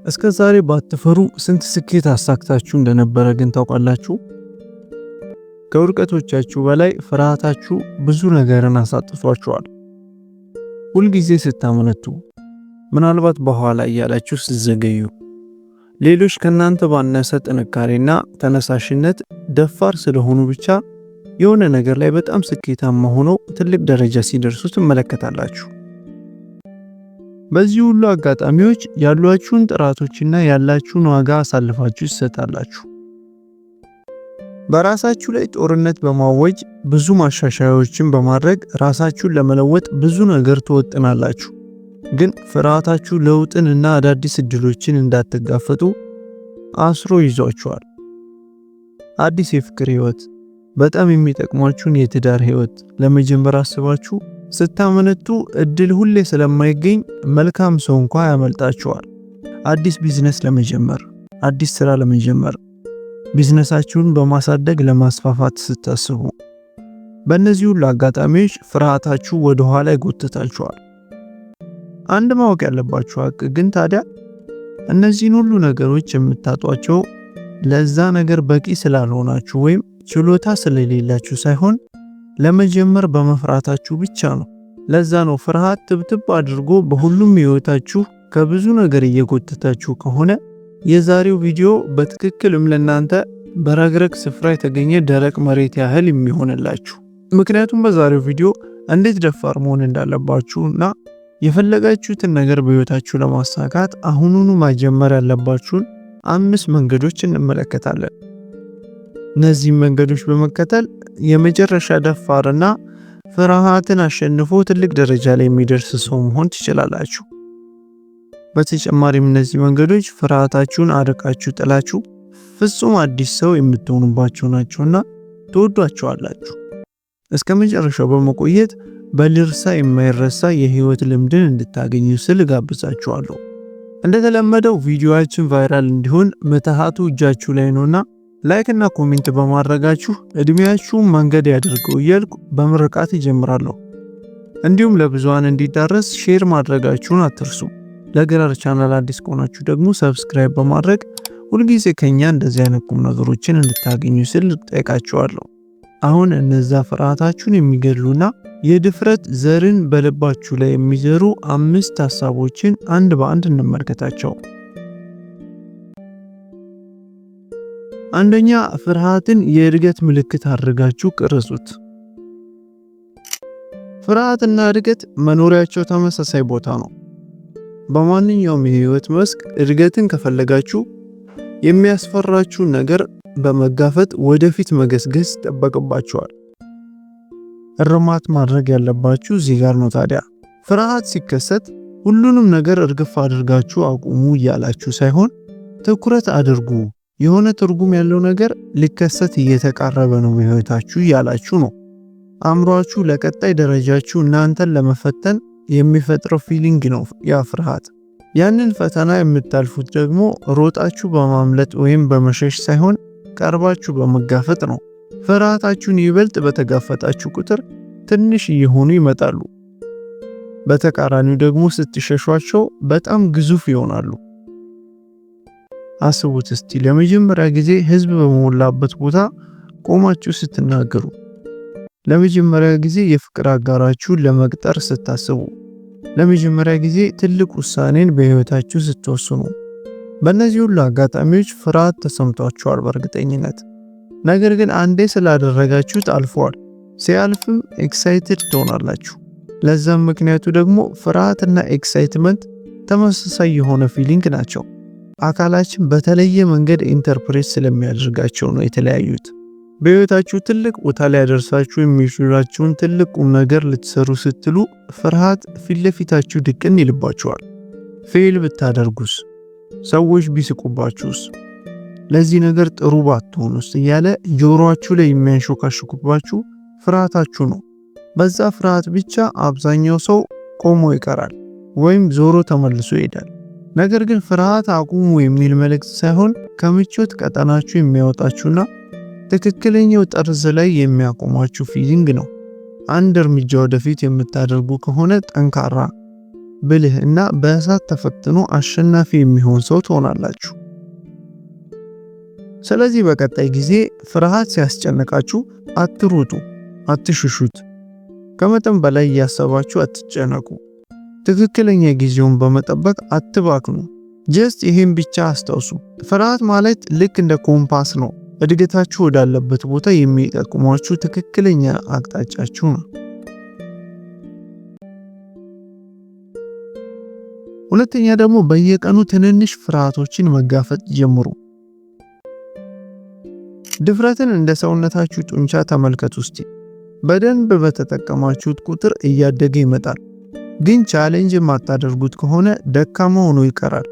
እስከ ዛሬ ባትፈሩ ስንት ስኬት አሳክታችሁ እንደነበረ ግን ታውቃላችሁ? ከውድቀቶቻችሁ በላይ ፍርሃታችሁ ብዙ ነገርን አሳጥቷችኋል። ሁልጊዜ ስታመነቱ፣ ምናልባት በኋላ እያላችሁ ስትዘገዩ፣ ሌሎች ከናንተ ባነሰ ጥንካሬና ተነሳሽነት ደፋር ስለሆኑ ብቻ የሆነ ነገር ላይ በጣም ስኬታማ ሆነው ትልቅ ደረጃ ሲደርሱ ትመለከታላችሁ። በዚህ ሁሉ አጋጣሚዎች ያሏችሁን ጥራቶችና ያላችሁን ዋጋ አሳልፋችሁ ትሰጣላችሁ። በራሳችሁ ላይ ጦርነት በማወጅ ብዙ ማሻሻያዎችን በማድረግ ራሳችሁን ለመለወጥ ብዙ ነገር ትወጥናላችሁ። ግን ፍርሃታችሁ ለውጥን እና አዳዲስ እድሎችን እንዳትጋፈጡ አስሮ ይዟችኋል። አዲስ የፍቅር ህይወት፣ በጣም የሚጠቅሟችሁን የትዳር ህይወት ለመጀመር አስባችሁ ስታመነቱ እድል ሁሌ ስለማይገኝ መልካም ሰው እንኳን ያመልጣችኋል። አዲስ ቢዝነስ ለመጀመር፣ አዲስ ስራ ለመጀመር፣ ቢዝነሳችሁን በማሳደግ ለማስፋፋት ስታስቡ በእነዚህ ሁሉ አጋጣሚዎች ፍርሃታችሁ ወደ ኋላ ይጎትታችኋል። አንድ ማወቅ ያለባችሁ ሀቅ ግን ታዲያ እነዚህን ሁሉ ነገሮች የምታጧቸው ለዛ ነገር በቂ ስላልሆናችሁ ወይም ችሎታ ስለሌላችሁ ሳይሆን ለመጀመር በመፍራታችሁ ብቻ ነው። ለዛ ነው ፍርሃት ትብትብ አድርጎ በሁሉም ህይወታችሁ ከብዙ ነገር እየጎተታችሁ ከሆነ የዛሬው ቪዲዮ በትክክልም ለናንተ በረግረግ ስፍራ የተገኘ ደረቅ መሬት ያህል የሚሆንላችሁ። ምክንያቱም በዛሬው ቪዲዮ እንዴት ደፋር መሆን እንዳለባችሁና የፈለጋችሁትን ነገር በህይወታችሁ ለማሳካት አሁኑኑ መጀመር ያለባችሁን 5 መንገዶች እንመለከታለን። እነዚህ መንገዶች በመከተል የመጨረሻ ደፋርና ፍርሃትን አሸንፎ ትልቅ ደረጃ ላይ የሚደርስ ሰው መሆን ትችላላችሁ። በተጨማሪም እነዚህ መንገዶች ፍርሃታችሁን አርቃችሁ ጥላችሁ ፍጹም አዲስ ሰው የምትሆኑባቸው ናቸውና ትወዷቸዋላችሁ። እስከ መጨረሻው በመቆየት በልርሳ የማይረሳ የህይወት ልምድን እንድታገኙ ስል ጋብዛችኋለሁ። እንደተለመደው ቪዲዮአችን ቫይራል እንዲሆን ምትሃቱ እጃችሁ ላይ ነውና ላይክ እና ኮሜንት በማድረጋችሁ እድሜያችሁን መንገድ ያድርገው እያልኩ በምርቃት እጀምራለሁ። እንዲሁም ለብዙሃን እንዲዳረስ ሼር ማድረጋችሁን አትርሱ። ለግራር ቻናል አዲስ ከሆናችሁ ደግሞ ሰብስክራይብ በማድረግ ሁልጊዜ ከኛ እንደዚህ አይነት ቁም ነገሮችን እንድታገኙ ስል ጠይቃችኋለሁ። አሁን እነዛ ፍርሃታችሁን የሚገድሉና የድፍረት ዘርን በልባችሁ ላይ የሚዘሩ 5 ሐሳቦችን አንድ በአንድ እንመልከታቸው። አንደኛ፣ ፍርሃትን የእድገት ምልክት አድርጋችሁ ቅረጹት። ፍርሃትና እድገት መኖሪያቸው ተመሳሳይ ቦታ ነው። በማንኛውም የህይወት መስክ እድገትን ከፈለጋችሁ የሚያስፈራችሁን ነገር በመጋፈጥ ወደፊት መገስገስ ይጠበቅባችኋል። እርማት ማድረግ ያለባችሁ እዚህ ጋር ነው። ታዲያ ፍርሃት ሲከሰት ሁሉንም ነገር እርግፍ አድርጋችሁ አቁሙ እያላችሁ ሳይሆን ትኩረት አድርጉ፣ የሆነ ትርጉም ያለው ነገር ሊከሰት እየተቃረበ ነው በህይወታችሁ እያላችሁ ነው። አእምሯችሁ ለቀጣይ ደረጃችሁ እናንተን ለመፈተን የሚፈጥረው ፊሊንግ ነው ያ ፍርሃት። ያንን ፈተና የምታልፉት ደግሞ ሮጣችሁ በማምለጥ ወይም በመሸሽ ሳይሆን ቀርባችሁ በመጋፈጥ ነው። ፍርሃታችሁን ይበልጥ በተጋፈጣችሁ ቁጥር ትንሽ እየሆኑ ይመጣሉ። በተቃራኒው ደግሞ ስትሸሿቸው በጣም ግዙፍ ይሆናሉ። አስቡት እስቲ ለመጀመሪያ ጊዜ ህዝብ በመሞላበት ቦታ ቆማችሁ ስትናገሩ፣ ለመጀመሪያ ጊዜ የፍቅር አጋራችሁን ለመቅጠር ስታስቡ፣ ለመጀመሪያ ጊዜ ትልቅ ውሳኔን በህይወታችሁ ስትወስኑ፣ በእነዚህ ሁሉ አጋጣሚዎች ፍርሃት ተሰምቷችኋል በእርግጠኝነት። ነገር ግን አንዴ ስላደረጋችሁት አልፏል። ሲያልፍም ኤክሳይትድ ትሆናላችሁ። ለዛም ምክንያቱ ደግሞ ፍርሃትና ኤክሳይትመንት ተመሳሳይ የሆነ ፊሊንግ ናቸው። አካላችን በተለየ መንገድ ኢንተርፕሬት ስለሚያደርጋቸው ነው የተለያዩት። በህይወታችሁ ትልቅ ቦታ ላይ ያደርሳችሁ የሚችላችሁን ትልቅ ቁም ነገር ልትሰሩ ስትሉ ፍርሃት ፊት ለፊታችሁ ድቅን ይልባችኋል። ፌል ብታደርጉስ? ሰዎች ቢስቁባችሁስ? ለዚህ ነገር ጥሩ ባትሆኑስ? እያለ ጆሮአችሁ ላይ የሚያንሾካሽኩባችሁ ፍርሃታችሁ ነው። በዛ ፍርሃት ብቻ አብዛኛው ሰው ቆሞ ይቀራል ወይም ዞሮ ተመልሶ ይሄዳል። ነገር ግን ፍርሃት አቁሙ የሚል መልእክት ሳይሆን ከምቾት ቀጠናችሁ የሚያወጣችሁና ትክክለኛው ጠርዝ ላይ የሚያቆማችሁ ፊሊንግ ነው። አንድ እርምጃ ወደፊት የምታደርጉ ከሆነ ጠንካራ፣ ብልህ እና በእሳት ተፈትኖ አሸናፊ የሚሆን ሰው ትሆናላችሁ። ስለዚህ በቀጣይ ጊዜ ፍርሃት ሲያስጨንቃችሁ አትሩጡ፣ አትሽሹት። ከመጠን በላይ እያሰባችሁ አትጨነቁ። ትክክለኛ ጊዜውን በመጠበቅ አትባክኑ። ጀስት ይሄን ብቻ አስታውሱ። ፍርሃት ማለት ልክ እንደ ኮምፓስ ነው። እድገታችሁ ወዳለበት ቦታ የሚጠቁማችሁ ትክክለኛ አቅጣጫችሁ ነው። ሁለተኛ ደግሞ በየቀኑ ትንንሽ ፍርሃቶችን መጋፈጥ ጀምሩ። ድፍረትን እንደ ሰውነታችሁ ጡንቻ ተመልከቱ እስቲ። በደንብ በተጠቀማችሁት ቁጥር እያደገ ይመጣል። ግን ቻሌንጅ የማታደርጉት ከሆነ ደካማ ሆኖ ይቀራል።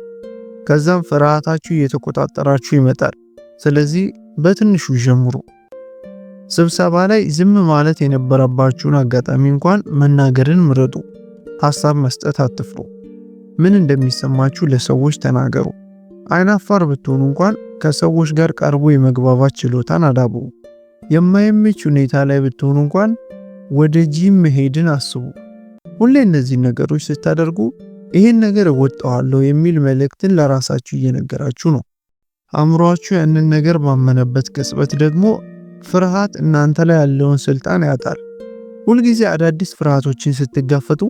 ከዛም ፍርሃታችሁ እየተቆጣጠራችሁ ይመጣል። ስለዚህ በትንሹ ጀምሩ። ስብሰባ ላይ ዝም ማለት የነበረባችሁን አጋጣሚ እንኳን መናገርን ምረጡ። ሐሳብ መስጠት አትፍሩ። ምን እንደሚሰማችሁ ለሰዎች ተናገሩ። አይናፋር ብትሆኑ እንኳን ከሰዎች ጋር ቀርቦ የመግባባት ችሎታን አዳብሩ። የማይመች ሁኔታ ላይ ብትሆኑ እንኳን ወደ ጂም መሄድን አስቡ። ሁሌ እነዚህ ነገሮች ስታደርጉ ይህን ነገር እወጣዋለሁ የሚል መልእክትን ለራሳችሁ እየነገራችሁ ነው። አእምሮአችሁ ያንን ነገር ባመነበት ቅጽበት ደግሞ ፍርሃት እናንተ ላይ ያለውን ስልጣን ያጣል። ሁልጊዜ አዳዲስ ፍርሃቶችን ስትጋፈጡ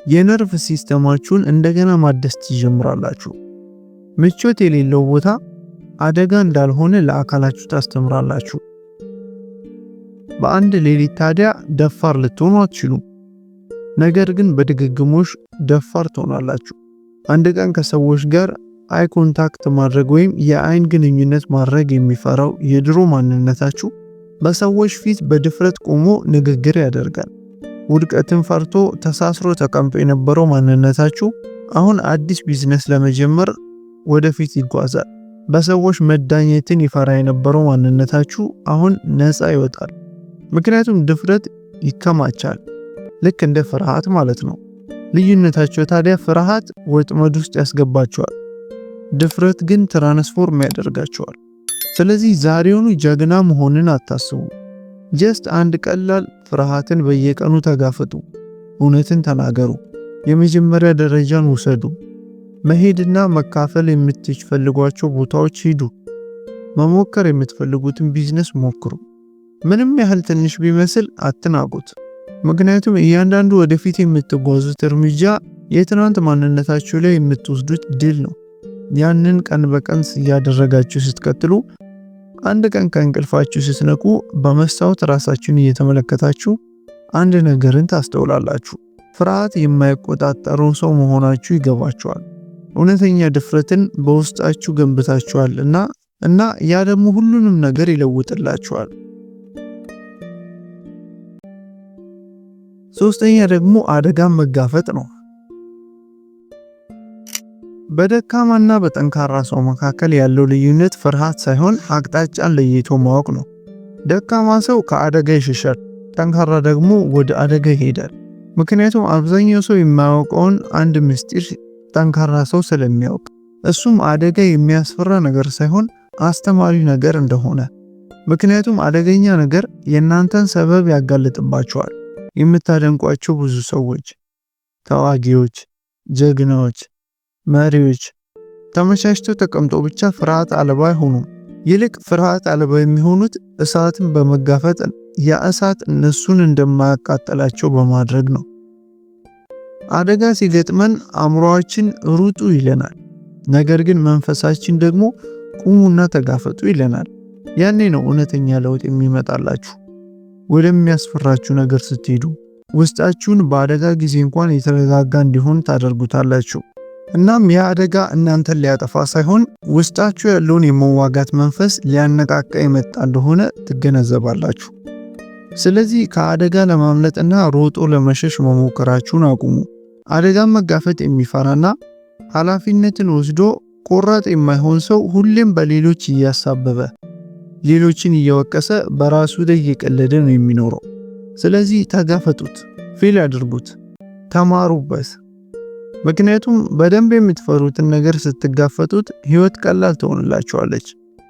የነርቭ ሲስተማችሁን እንደገና ማደስ ትጀምራላችሁ። ምቾት የሌለው ቦታ አደጋ እንዳልሆነ ለአካላችሁ ታስተምራላችሁ። በአንድ ሌሊት ታዲያ ደፋር ልትሆኑ አትችሉም። ነገር ግን በድግግሞሽ ደፋር ትሆናላችሁ። አንድ ቀን ከሰዎች ጋር አይ ኮንታክት ማድረግ ወይም የአይን ግንኙነት ማድረግ የሚፈራው የድሮ ማንነታችሁ በሰዎች ፊት በድፍረት ቆሞ ንግግር ያደርጋል። ውድቀትን ፈርቶ ተሳስሮ ተቀምጦ የነበረው ማንነታችሁ አሁን አዲስ ቢዝነስ ለመጀመር ወደፊት ይጓዛል። በሰዎች መዳኘትን ይፈራ የነበረው ማንነታችሁ አሁን ነፃ ይወጣል። ምክንያቱም ድፍረት ይከማቻል፣ ልክ እንደ ፍርሃት ማለት ነው። ልዩነታቸው ታዲያ ፍርሃት ወጥመድ ውስጥ ያስገባቸዋል፣ ድፍረት ግን ትራንስፎርም ያደርጋቸዋል። ስለዚህ ዛሬውኑ ጀግና መሆንን አታስቡ። ጀስት አንድ ቀላል ፍርሃትን በየቀኑ ተጋፈጡ። እውነትን ተናገሩ። የመጀመሪያ ደረጃን ውሰዱ። መሄድና መካፈል የምትፈልጓቸው ቦታዎች ሂዱ። መሞከር የምትፈልጉትን ቢዝነስ ሞክሩ። ምንም ያህል ትንሽ ቢመስል አትናቁት። ምክንያቱም እያንዳንዱ ወደፊት የምትጓዙት እርምጃ የትናንት ማንነታችሁ ላይ የምትወስዱት ድል ነው። ያንን ቀን በቀን እያደረጋችሁ ስትቀጥሉ አንድ ቀን ከእንቅልፋችሁ ስትነቁ በመስታወት ራሳችሁን እየተመለከታችሁ አንድ ነገርን ታስተውላላችሁ። ፍርሃት የማይቆጣጠረው ሰው መሆናችሁ ይገባችኋል። እውነተኛ ድፍረትን በውስጣችሁ ገንብታችኋል እና ያ ደግሞ ሁሉንም ነገር ይለውጥላችኋል። ሶስተኛ ደግሞ አደጋን መጋፈጥ ነው። በደካማና በጠንካራ ሰው መካከል ያለው ልዩነት ፍርሃት ሳይሆን አቅጣጫን ለይቶ ማወቅ ነው። ደካማ ሰው ከአደጋ ይሸሻል፣ ጠንካራ ደግሞ ወደ አደጋ ይሄዳል። ምክንያቱም አብዛኛው ሰው የማያውቀውን አንድ ምስጢር ጠንካራ ሰው ስለሚያውቅ፣ እሱም አደጋ የሚያስፈራ ነገር ሳይሆን አስተማሪ ነገር እንደሆነ። ምክንያቱም አደገኛ ነገር የእናንተን ሰበብ ያጋልጥባቸዋል። የምታደንቋቸው ብዙ ሰዎች፣ ተዋጊዎች፣ ጀግናዎች፣ መሪዎች ተመቻችተው ተቀምጠው ብቻ ፍርሃት አልባ አይሆኑም። ይልቅ ፍርሃት አልባ የሚሆኑት እሳትን በመጋፈጥ ያ እሳት እነሱን እንደማያቃጠላቸው በማድረግ ነው። አደጋ ሲገጥመን አእምሮአችን ሩጡ ይለናል። ነገር ግን መንፈሳችን ደግሞ ቁሙና ተጋፈጡ ይለናል። ያኔ ነው እውነተኛ ለውጥ የሚመጣላችሁ። ወደሚያስፈራችሁ ነገር ስትሄዱ ውስጣችሁን በአደጋ ጊዜ እንኳን የተረጋጋ እንዲሆን ታደርጉታላችሁ። እናም ያ አደጋ እናንተን ሊያጠፋ ሳይሆን ውስጣችሁ ያለውን የመዋጋት መንፈስ ሊያነቃቃ የመጣ እንደሆነ ትገነዘባላችሁ። ስለዚህ ከአደጋ ለማምለጥና ሮጦ ለመሸሽ መሞከራችሁን አቁሙ። አደጋን መጋፈጥ የሚፈራና ኃላፊነትን ወስዶ ቆራጥ የማይሆን ሰው ሁሌም በሌሎች እያሳበበ ሌሎችን እየወቀሰ በራሱ ላይ እየቀለደ ነው የሚኖረው። ስለዚህ ተጋፈጡት፣ ፌል አድርጉት፣ ተማሩበት። ምክንያቱም በደንብ የምትፈሩትን ነገር ስትጋፈጡት ህይወት ቀላል ትሆንላችኋለች።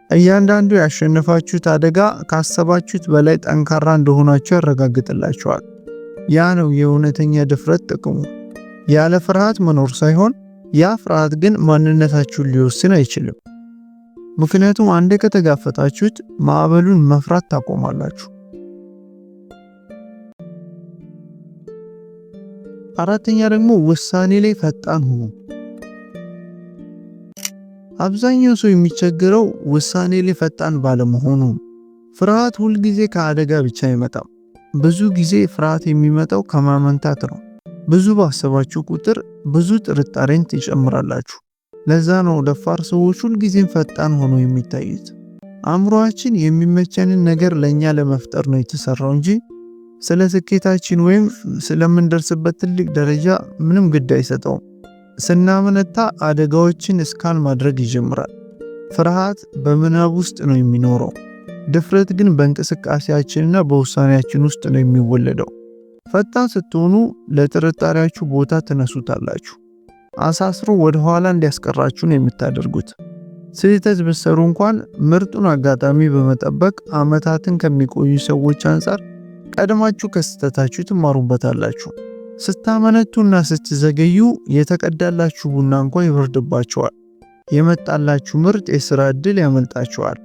እያንዳንዱ ያሸነፋችሁት አደጋ ካሰባችሁት በላይ ጠንካራ እንደሆናችሁ ያረጋግጥላችኋል። ያ ነው የእውነተኛ ድፍረት ጥቅሙ። ያለ ፍርሃት መኖር ሳይሆን ያ ፍርሃት ግን ማንነታችሁን ሊወስን አይችልም። ምክንያቱም አንዴ ከተጋፈጣችሁት ማዕበሉን መፍራት ታቆማላችሁ። አራተኛ ደግሞ ውሳኔ ላይ ፈጣን ሁኑ። አብዛኛው ሰው የሚቸገረው ውሳኔ ላይ ፈጣን ባለመሆኑ። ፍርሃት ሁል ጊዜ ከአደጋ ብቻ አይመጣም። ብዙ ጊዜ ፍርሃት የሚመጣው ከማመንታት ነው። ብዙ ባሰባችሁ ቁጥር ብዙ ጥርጣሬን ትጨምራላችሁ። ለዛ ነው ደፋር ሰዎች ሁል ጊዜም ፈጣን ሆኖ የሚታዩት። አእምሮአችን የሚመቸንን ነገር ለኛ ለመፍጠር ነው የተሰራው እንጂ ስለ ስኬታችን ወይም ስለምንደርስበት ትልቅ ደረጃ ምንም ግድ አይሰጠውም። ስናመነታ አደጋዎችን እስካን ማድረግ ይጀምራል። ፍርሃት በምናብ ውስጥ ነው የሚኖረው። ድፍረት ግን በእንቅስቃሴያችንና በውሳኔያችን ውስጥ ነው የሚወለደው። ፈጣን ስትሆኑ ለጥርጣሬያችሁ ቦታ ትነሱታላችሁ። አሳስሮ ወደ ኋላ እንዲያስቀራችሁ ነው የምታደርጉት። ስህተት ብትሰሩ እንኳን ምርጡን አጋጣሚ በመጠበቅ ዓመታትን ከሚቆዩ ሰዎች አንጻር ቀድማችሁ ከስህተታችሁ ትማሩበታላችሁ። ስታመነቱና ስትዘገዩ የተቀዳላችሁ ቡና እንኳን ይበርድባችኋል። የመጣላችሁ ምርጥ የሥራ ዕድል ያመልጣችኋል።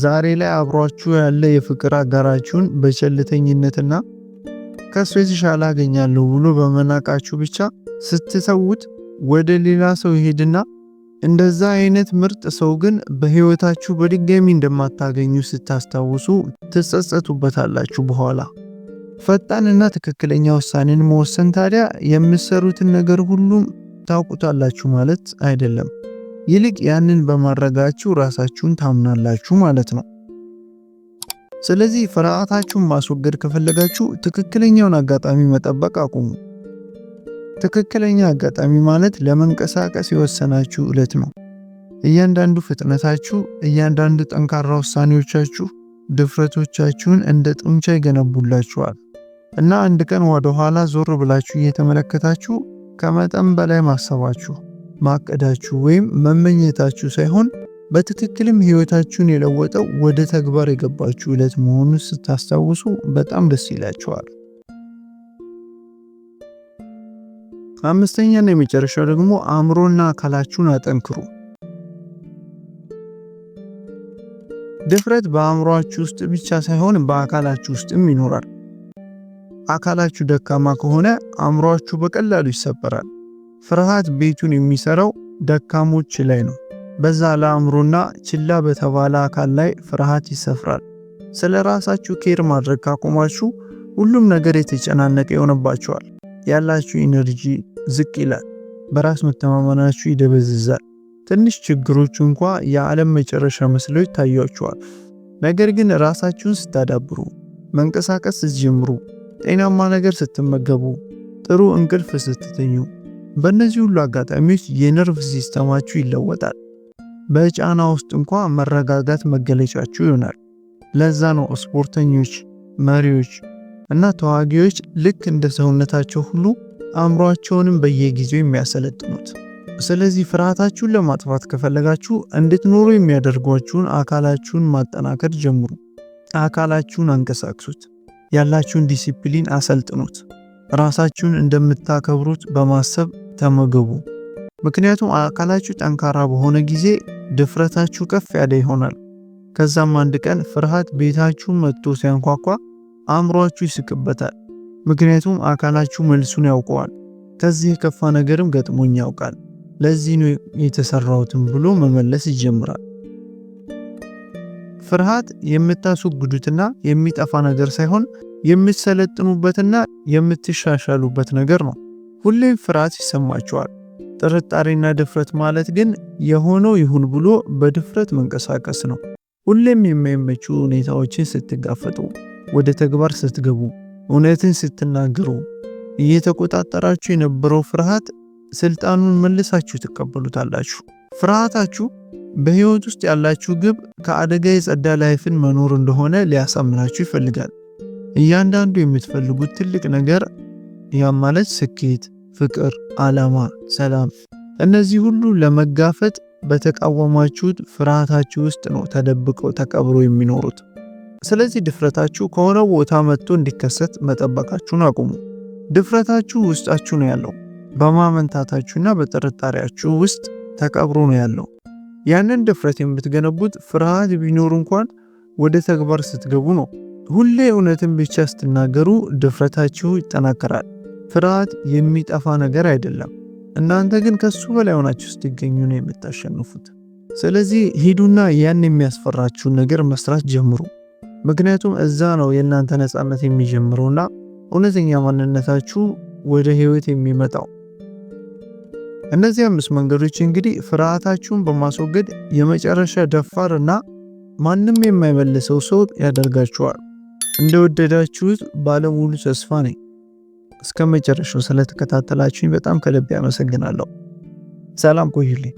ዛሬ ላይ አብሯችሁ ያለ የፍቅር አጋራችሁን በቸልተኝነትና ከሱ የተሻለ አገኛለሁ ብሎ በመናቃችሁ ብቻ ስትተውት ወደ ሌላ ሰው ይሄድና እንደዛ አይነት ምርጥ ሰው ግን በህይወታችሁ በድጋሚ እንደማታገኙ ስታስታውሱ ትጸጸቱበታላችሁ በኋላ። ፈጣንና ትክክለኛ ውሳኔን መወሰን ታዲያ የምትሰሩትን ነገር ሁሉም ታውቁታላችሁ ማለት አይደለም። ይልቅ ያንን በማድረጋችሁ ራሳችሁን ታምናላችሁ ማለት ነው። ስለዚህ ፍርሃታችሁን ማስወገድ ከፈለጋችሁ ትክክለኛውን አጋጣሚ መጠበቅ አቁሙ። ትክክለኛ አጋጣሚ ማለት ለመንቀሳቀስ የወሰናችሁ ዕለት ነው። እያንዳንዱ ፍጥነታችሁ፣ እያንዳንዱ ጠንካራ ውሳኔዎቻችሁ ድፍረቶቻችሁን እንደ ጡንቻ ይገነቡላችኋል እና አንድ ቀን ወደ ኋላ ዞር ብላችሁ እየተመለከታችሁ ከመጠን በላይ ማሰባችሁ፣ ማቀዳችሁ ወይም መመኘታችሁ ሳይሆን በትክክልም ህይወታችሁን የለወጠው ወደ ተግባር የገባችሁ ዕለት መሆኑን ስታስታውሱ በጣም ደስ ይላችኋል። አምስተኛና የመጨረሻው ደግሞ አእምሮና አካላችሁን አጠንክሩ። ድፍረት በአእምሮአችሁ ውስጥ ብቻ ሳይሆን በአካላችሁ ውስጥም ይኖራል። አካላችሁ ደካማ ከሆነ አእምሮአችሁ በቀላሉ ይሰበራል። ፍርሃት ቤቱን የሚሰራው ደካሞች ላይ ነው። በዛ ለአእምሮና ችላ በተባለ አካል ላይ ፍርሃት ይሰፍራል። ስለ ራሳችሁ ኬር ማድረግ ካቆማችሁ ሁሉም ነገር የተጨናነቀ ይሆንባችኋል። ያላችሁ ኢነርጂ ዝቅ ይላል። በራስ መተማመናችሁ ይደበዝዛል። ትንሽ ችግሮች እንኳ የዓለም መጨረሻ መስለው ይታያችኋል። ነገር ግን ራሳችሁን ስታዳብሩ፣ መንቀሳቀስ ስትጀምሩ፣ ጤናማ ነገር ስትመገቡ፣ ጥሩ እንቅልፍ ስትተኙ፣ በእነዚህ ሁሉ አጋጣሚዎች የነርቭ ሲስተማችሁ ይለወጣል። በጫና ውስጥ እንኳ መረጋጋት መገለጫችሁ ይሆናል። ለዛ ነው ስፖርተኞች፣ መሪዎች እና ተዋጊዎች ልክ እንደ ሰውነታቸው ሁሉ አእምሮአቸውንም በየጊዜው የሚያሰለጥኑት። ስለዚህ ፍርሃታችሁን ለማጥፋት ከፈለጋችሁ እንድትኖሩ የሚያደርጓችሁን አካላችሁን ማጠናከር ጀምሩ። አካላችሁን አንቀሳቅሱት። ያላችሁን ዲሲፕሊን አሰልጥኑት። ራሳችሁን እንደምታከብሩት በማሰብ ተመገቡ። ምክንያቱም አካላችሁ ጠንካራ በሆነ ጊዜ ድፍረታችሁ ከፍ ያለ ይሆናል። ከዛም አንድ ቀን ፍርሃት ቤታችሁን መጥቶ ሲያንኳኳ አእምሮአችሁ ይስቅበታል። ምክንያቱም አካላችሁ መልሱን ያውቀዋል። ከዚህ የከፋ ነገርም ገጥሞኝ ያውቃል፣ ለዚህ ነው የተሰራሁትም ብሎ መመለስ ይጀምራል። ፍርሃት የምታስወግዱትና የሚጠፋ ነገር ሳይሆን የምትሰለጥኑበትና የምትሻሻሉበት ነገር ነው። ሁሌም ፍርሃት ይሰማችኋል። ጥርጣሬና ድፍረት ማለት ግን የሆነው ይሁን ብሎ በድፍረት መንቀሳቀስ ነው። ሁሌም የማይመቹ ሁኔታዎችን ስትጋፈጡ፣ ወደ ተግባር ስትገቡ፣ እውነትን ስትናገሩ እየተቆጣጠራችሁ የነበረው ፍርሃት ስልጣኑን መልሳችሁ ትቀበሉታላችሁ። ፍርሃታችሁ በህይወት ውስጥ ያላችሁ ግብ ከአደጋ የጸዳ ላይፍን መኖር እንደሆነ ሊያሳምናችሁ ይፈልጋል። እያንዳንዱ የምትፈልጉት ትልቅ ነገር ያም ማለት ስኬት፣ ፍቅር፣ ዓላማ፣ ሰላም፣ እነዚህ ሁሉ ለመጋፈጥ በተቃወማችሁት ፍርሃታችሁ ውስጥ ነው ተደብቀው ተቀብሮ የሚኖሩት። ስለዚህ ድፍረታችሁ ከሆነ ቦታ መጥቶ እንዲከሰት መጠበቃችሁን አቁሙ። ድፍረታችሁ ውስጣችሁ ነው ያለው። በማመንታታችሁና በጥርጣሬያችሁ ውስጥ ተቀብሮ ነው ያለው። ያንን ድፍረት የምትገነቡት ፍርሃት ቢኖር እንኳን ወደ ተግባር ስትገቡ ነው። ሁሌ እውነትን ብቻ ስትናገሩ ድፍረታችሁ ይጠናከራል። ፍርሃት የሚጠፋ ነገር አይደለም። እናንተ ግን ከሱ በላይ ሆናችሁ ስትገኙ ነው የምታሸንፉት። ስለዚህ ሂዱና ያን የሚያስፈራችሁን ነገር መስራት ጀምሩ። ምክንያቱም እዛ ነው የእናንተ ነፃነት የሚጀምረውና እውነተኛ ማንነታችሁ ወደ ህይወት የሚመጣው። እነዚህ 5 መንገዶች እንግዲህ ፍርሃታችሁን በማስወገድ የመጨረሻ ደፋርና ማንም የማይመልሰው ሰው ያደርጋችኋል። እንደወደዳችሁት ባለሙሉ ተስፋ ነኝ። እስከ መጨረሻው ስለተከታተላችሁኝ በጣም ከልብ አመሰግናለሁ። ሰላም ቆዩልኝ።